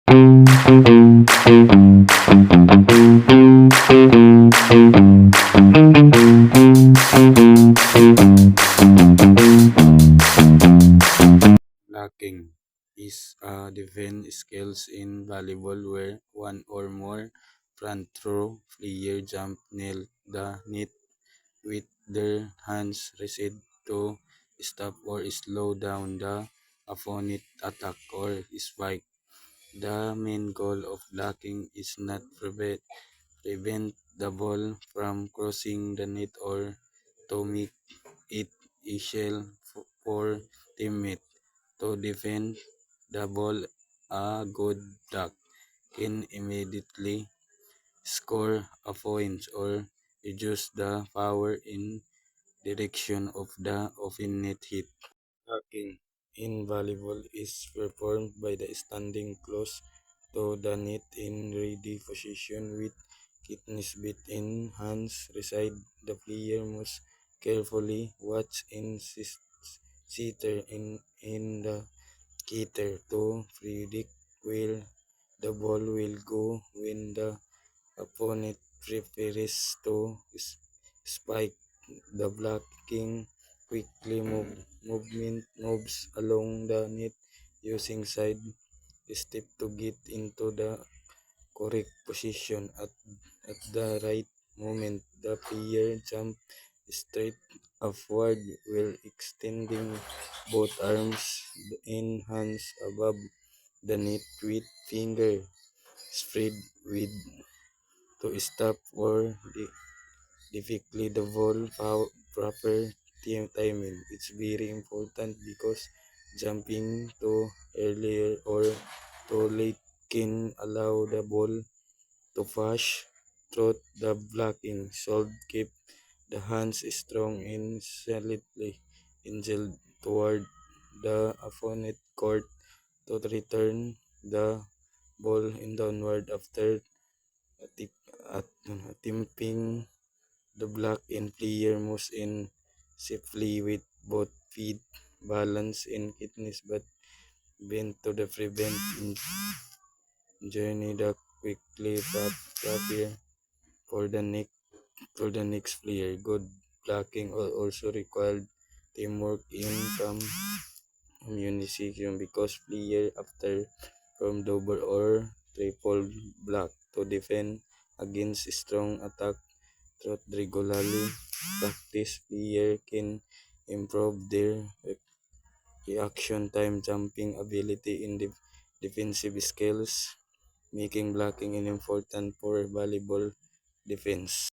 Blocking is a defense skills in volleyball where one or more front row player jump nail the net with their hands raised to stop or slow down the opponent attack or spike. The main goal of blocking is not prevent the ball from crossing the net or to make it easier for teammate to defend the ball. A good block can immediately score a point or reduce the power in direction of the opponent hit. Blocking in volleyball is performed by the standing close to the net in ready position with kidneys in hands reside. The player must carefully watch and sitter in the cater to predict where the ball will go when the opponent prepares to spike. The blocking quickly movement moves along the net using side step to get into the correct position at the right moment. The player jump straight upward while extending both arms and hands above the net with finger spread with to stop or defectly the ball proper timing. It's very important because jumping too earlier or too late can allow the ball to pass through the blocking. Should keep the hands strong and slightly angled toward the opponent court to return the ball in downward after attempting the block and player moves in safely with both feet balance and kidneys but bent to the prevent journey the quickly prepare for the next player. Good blocking also required teamwork in communication because player after from double or triple block to defend against strong attack through regularly practice player can improve their reaction time, jumping ability, and defensive skills, making blocking an important for volleyball defense.